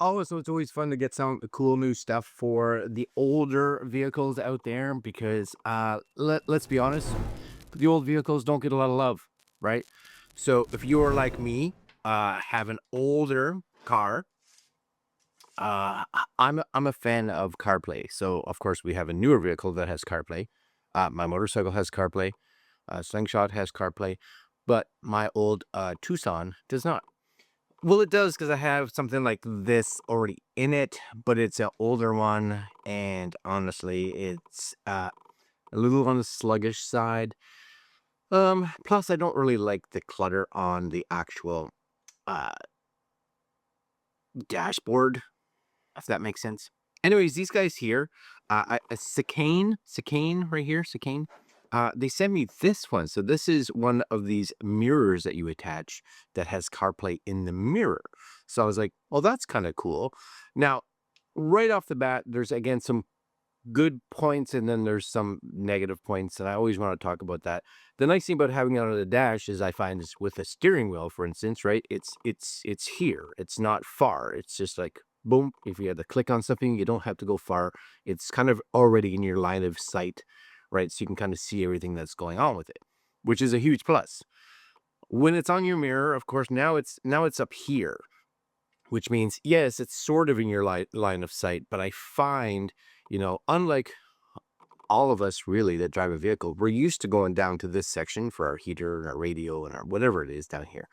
Also, it's always fun to get some cool new stuff for the older vehicles out there because let's be honest, the old vehicles don't get a lot of love, right? So if you're like me, have an older car, I'm a fan of CarPlay. So of course we have a newer vehicle that has CarPlay. My motorcycle has CarPlay. Slingshot has CarPlay, but my old Tucson does not. Well, it does because I have something like this already in it, but it's an older one, and honestly, it's a little on the sluggish side. Plus I don't really like the clutter on the actual uh dashboard, if that makes sense. Anyways, these guys here, Seicane right here, Seicane. They sent me this one. So this is one of these mirrors that you attach that has CarPlay in the mirror. So I was like, well, that's kind of cool. Now, right off the bat, there's again some good points and then there's some negative points, and I always want to talk about that. The nice thing about having it on the dash is I find is with a steering wheel, for instance, right? It's here. It's not far. It's just like boom. If you had to click on something, you don't have to go far. It's kind of already in your line of sight, right? So you can kind of see everything that's going on with it, which is a huge plus. When it's on your mirror, of course, now it's up here, which means, yes, it's sort of in your line of sight, but I find, unlike all of us really that drive a vehicle, we're used to going down to this section for our heater and our radio and our whatever it is down here.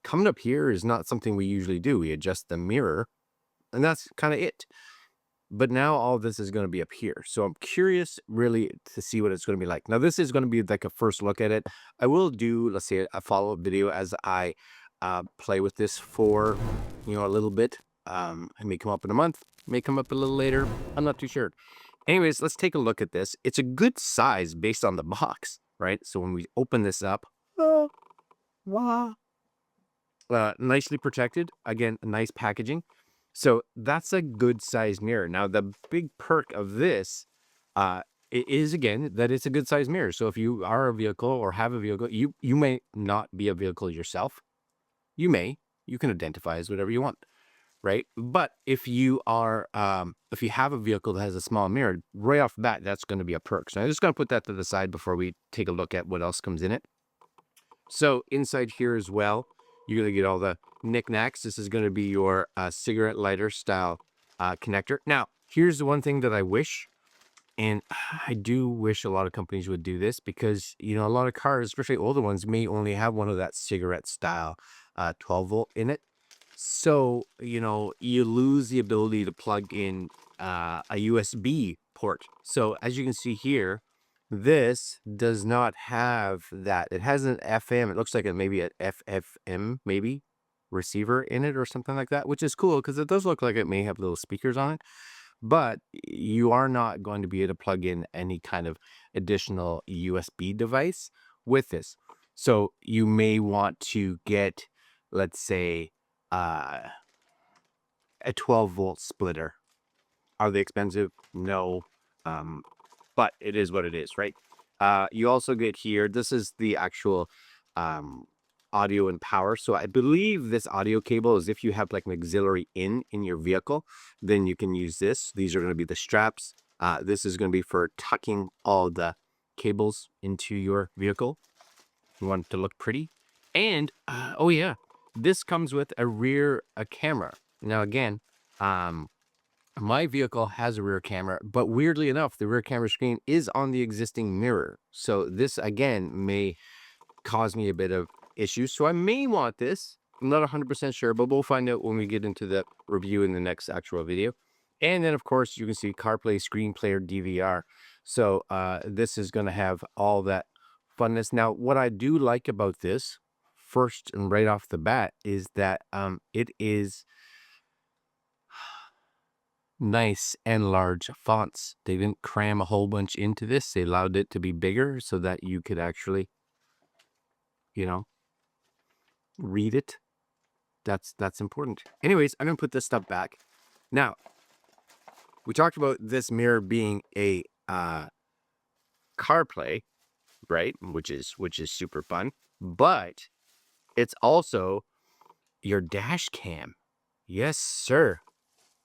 Coming up here is not something we usually do. We adjust the mirror, and that's kind of it. But now all of this is going to be up here. So I'm curious really to see what it's going to be like. Now, this is going to be like a first look at it. I will do, let's say, a follow-up video as I play with this for, a little bit. It may come up in a month, may come up a little later. I'm not too sure. Anyways, let's take a look at this. It's a good size based on the box, right? So when we open this up, oh, wow. Nicely protected. Again, nice packaging. So that's a good size mirror. Now, the big perk of this it is, again, that it's a good size mirror. So if you are a vehicle or have a vehicle, you may not be a vehicle yourself. You can identify as whatever you want, right? But if you have a vehicle that has a small mirror, right off the bat, that's going to be a perk. So I'm just going to put that to the side before we take a look at what else comes in it. So inside here as well, you're going to get all the knickknacks. This is going to be your cigarette lighter style connector. Now, here's the one thing that I wish, and I do wish a lot of companies would do this because, a lot of cars, especially older ones, may only have one of that cigarette style 12 volt in it. So, you lose the ability to plug in a USB port. So as you can see here, this does not have that. It has an FM. It looks like it maybe an FFM maybe receiver in it or something like that, which is cool because it does look like it may have little speakers on it. But you are not going to be able to plug in any kind of additional USB device with this. So you may want to get, let's say, a 12 volt splitter. Are they expensive? No. But it is what it is, right? You also get here, this is the actual audio and power. So I believe this audio cable is if you have like an auxiliary in your vehicle, then you can use this. These are going to be the straps. This is going to be for tucking all the cables into your vehicle. You want it to look pretty. And, oh yeah, this comes with a rear camera. Now, again, my vehicle has a rear camera, but weirdly enough, the rear camera screen is on the existing mirror. So this, again, may cause me a bit of issues. So I may want this. I'm not 100% sure, but we'll find out when we get into the review in the next actual video. And then, of course, you can see CarPlay, Screen Player, DVR. So this is going to have all that funness. Now, what I do like about this, first and right off the bat, is that it is nice and large fonts. They didn't cram a whole bunch into this. They allowed it to be bigger so that you could actually, read it. That's important. Anyways, I'm gonna put this stuff back. Now, we talked about this mirror being a CarPlay, right? Which is super fun, but it's also your dash cam. Yes, sir.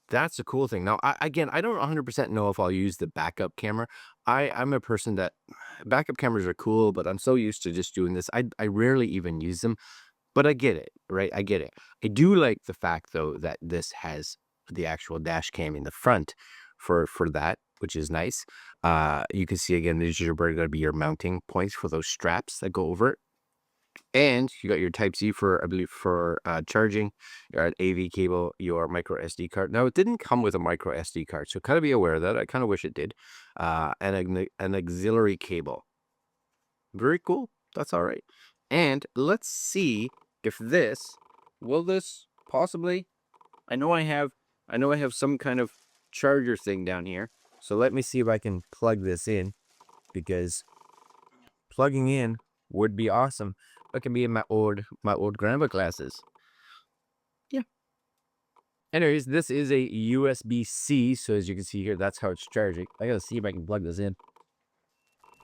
That's a cool thing. Now, again, I don't 100% know if I'll use the backup camera. I'm a person that backup cameras are cool, but I'm so used to just doing this. I rarely even use them, but I get it, right? I get it. I do like the fact though that this has the actual dash cam in the front for that, which is nice. You can see again, these are going to be your mounting points for those straps that go over it. And you got your Type C for, I believe, for charging, your AV cable, your micro SD card. Now, it didn't come with a micro SD card, so kind of be aware of that. I kind of wish it did. And an auxiliary cable. Very cool. That's all right. And let's see if will this possibly, I know I have some kind of charger thing down here. So let me see if I can plug this in, because plugging in would be awesome. It can be in my old grandma glasses. Yeah. Anyways, this is a USB-C, so as you can see here, that's how it's charging. I gotta see if I can plug this in.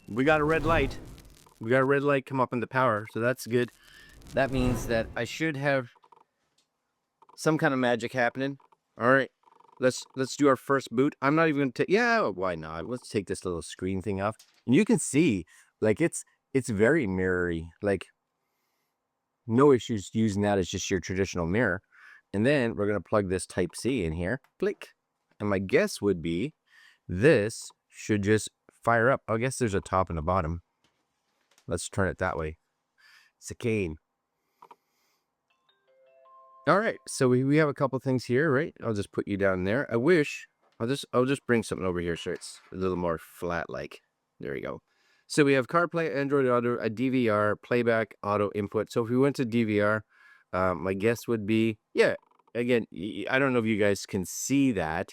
We got a red light. We got a red light come up in the power, so that's good. That means that I should have some kind of magic happening. All right, let's do our first boot. I'm not even gonna take. Yeah, why not? Let's take this little screen thing off, and you can see, like, it's very mirrory. Like, no issues using that as just your traditional mirror. And then we're gonna plug this Type C in here. Click, and my guess would be this should just fire up. I guess there's a top and a bottom. Let's turn it that way. Seicane. All right, so we have a couple things here, right? I'll just put you down there. I'll just bring something over here so it's a little more flat like. There we go. So we have CarPlay, Android Auto, a DVR, playback, auto input. So if we went to DVR, my guess would be, yeah, again, I don't know if you guys can see that,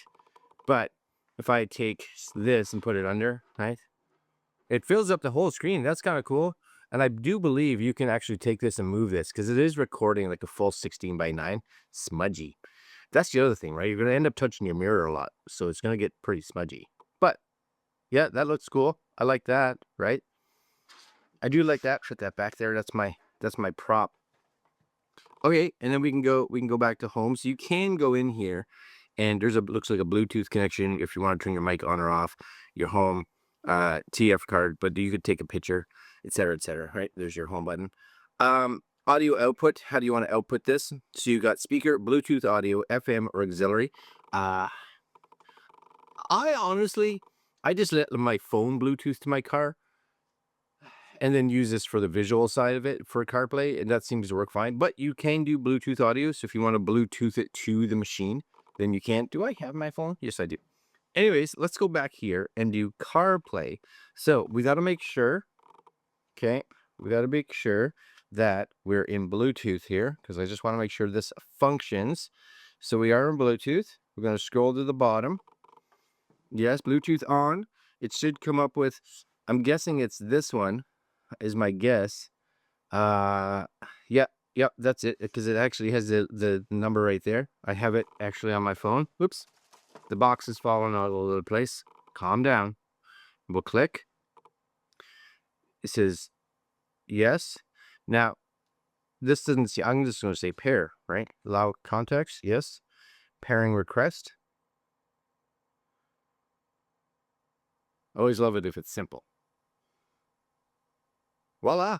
but if I take this and put it under, right? It fills up the whole screen. That's kind of cool. And I do believe you can actually take this and move this, because it is recording like a full 16:9, smudgy. That's the other thing, right? You're going to end up touching your mirror a lot, so it's going to get pretty smudgy. But yeah, that looks cool. I like that, right? I do like that. Put that back there. That's my prop. Okay, and then we can go back to home. So you can go in here, and looks like a Bluetooth connection if you want to turn your mic on or off, your home TF card, but you could take a picture, etc., right? There's your home button. Audio output, how do you want to output this? So you got speaker, Bluetooth audio, FM, or auxiliary. I just let my phone Bluetooth to my car and then use this for the visual side of it for CarPlay, and that seems to work fine. But you can do Bluetooth audio, so if you want to Bluetooth it to the machine, then you can. Do I have my phone? Yes, I do. Anyways, let's go back here and do CarPlay. So we got to make sure, okay, we got to make sure that we're in Bluetooth here, because I just want to make sure this functions. So we are in Bluetooth. We're going to scroll to the bottom. Yes, Bluetooth on. It should come up with, I'm guessing it's this one, is my guess. Yeah, that's it, because it actually has the number right there. I have it actually on my phone. Whoops. The box is falling all over the place. Calm down. We'll click. It says yes. Now, this doesn't see, I'm just going to say pair, right? Allow context, yes. Pairing request. Always love it if it's simple. Voila.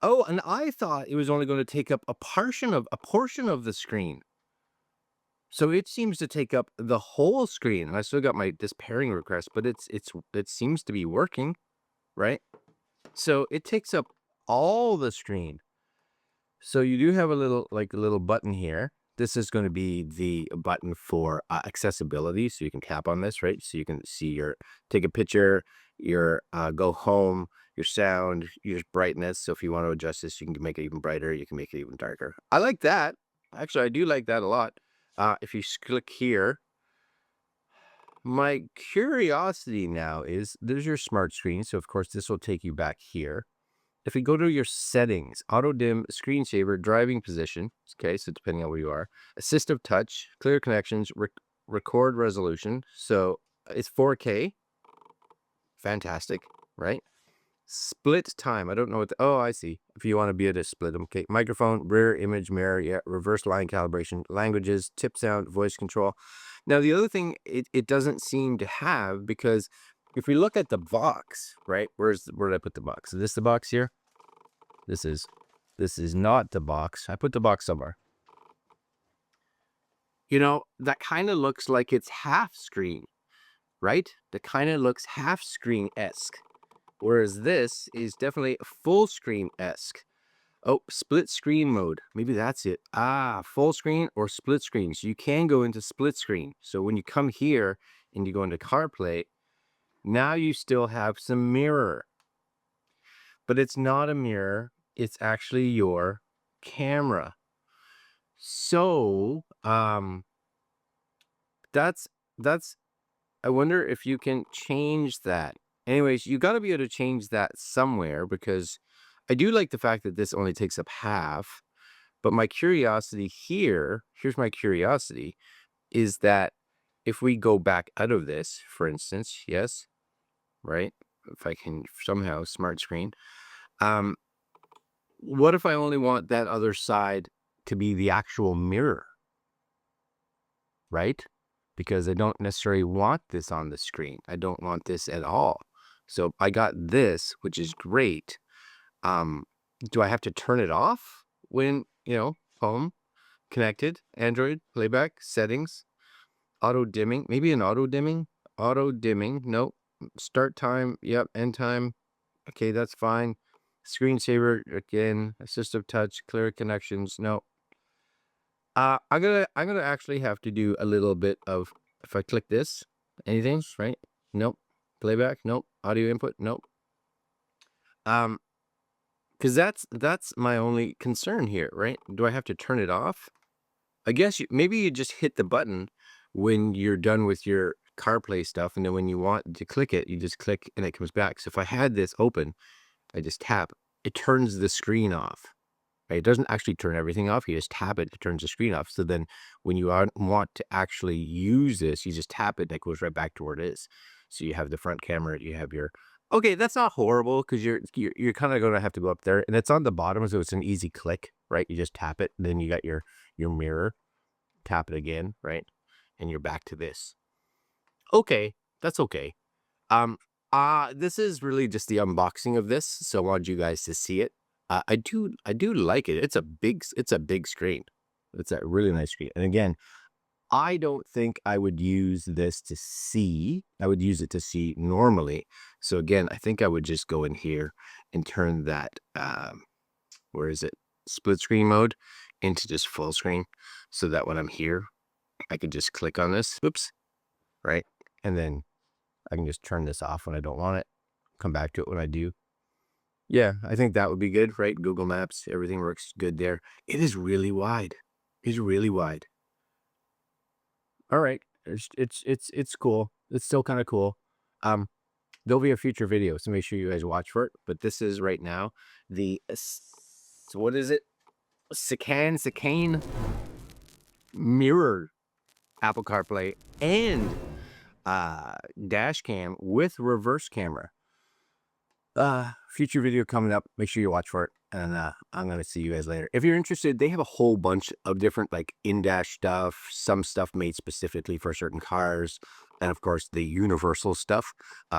Oh, and I thought it was only going to take up a portion of the screen. So it seems to take up the whole screen. I still got this pairing request, but it seems to be working, right? So it takes up all the screen. So you do have a little button here. This is going to be the button for accessibility. So you can tap on this, right? So you can see take a picture, your go home, your sound, your brightness. So if you want to adjust this, you can make it even brighter. You can make it even darker. I like that. Actually, I do like that a lot. If you click here, my curiosity now is, there's your smart screen. So of course, this will take you back here. If we go to your settings, auto dim, screensaver, driving position, okay, so depending on where you are, assistive touch, clear connections, record resolution. So it's 4K. Fantastic, right? Split time. I don't know what oh, I see. If you want to be able to split them. Okay. Microphone, rear image mirror, yeah, reverse line calibration, languages, tip sound, voice control. Now, the other thing it doesn't seem to have, because if we look at the box, right? Where did I put the box? Is this the box here? This is not the box. I put the box somewhere. You know, that kind of looks like it's half screen, right? That kind of looks half screen-esque. Whereas this is definitely full screen-esque. Oh, split screen mode. Maybe that's it. Ah, full screen or split screen. So you can go into split screen. So when you come here and you go into CarPlay, now you still have some mirror. But it's not a mirror. It's actually your camera. So, that's I wonder if you can change that. Anyways, you got to be able to change that somewhere, because I do like the fact that this only takes up half. But my curiosity here's my curiosity, is that if we go back out of this, for instance, yes, right? If I can somehow smart screen, what if I only want that other side to be the actual mirror, right? Because I don't necessarily want this on the screen. I don't want this at all. So I got this, which is great. Do I have to turn it off when, home, connected, Android, playback, settings, auto dimming, maybe an auto dimming, nope. Start time, yep, end time. Okay, that's fine. Screensaver, again, assistive touch, clear connections, no. I'm gonna actually have to do a little bit of, if I click this, anything, right? Nope. Playback, nope. Audio input, nope. Because that's my only concern here, right? Do I have to turn it off? I guess maybe you just hit the button when you're done with your CarPlay stuff, and then when you want to click it, you just click and it comes back. So if I had this open, I just tap, it turns the screen off. Right? It doesn't actually turn everything off. You just tap it, it turns the screen off. So then when you want to actually use this, you just tap it, and it goes right back to where it is. So you have the front camera, you have your, okay, that's not horrible, because you're kind of going to have to go up there, and it's on the bottom, so it's an easy click, right? You just tap it, and then you got your mirror, tap it again, right? And you're back to this. Okay, that's okay. This is really just the unboxing of this, so I wanted you guys to see it. I do like it. It's a big screen. It's a really nice screen. And again, I don't think I would use this to see. I would use it to see normally. So again, I think I would just go in here and turn that, where is it? Split screen mode into just full screen, so that when I'm here, I could just click on this. Oops. Right? And then I can just turn this off when I don't want it, come back to it when I do. Yeah, I think that would be good, right? Google Maps, everything works good there. It is really wide. It's really wide. All right, it's cool. It's still kind of cool. There'll be a future video, so make sure you guys watch for it. But this is right now the what is it? Seicane mirror Apple CarPlay and dash cam with reverse camera. Future video coming up. Make sure you watch for it, and I'm gonna see you guys later. If you're interested, they have a whole bunch of different, like, in-dash stuff, some stuff made specifically for certain cars, and of course the universal stuff,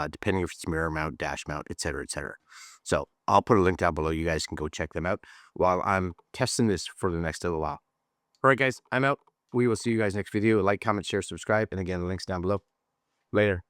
depending if it's mirror mount, dash mount, etc., etc. So I'll put a link down below. You guys can go check them out while I'm testing this for the next little while. All right, guys, I'm out. We will see you guys next video. Like, comment, share, subscribe, and again, the links down below. Later.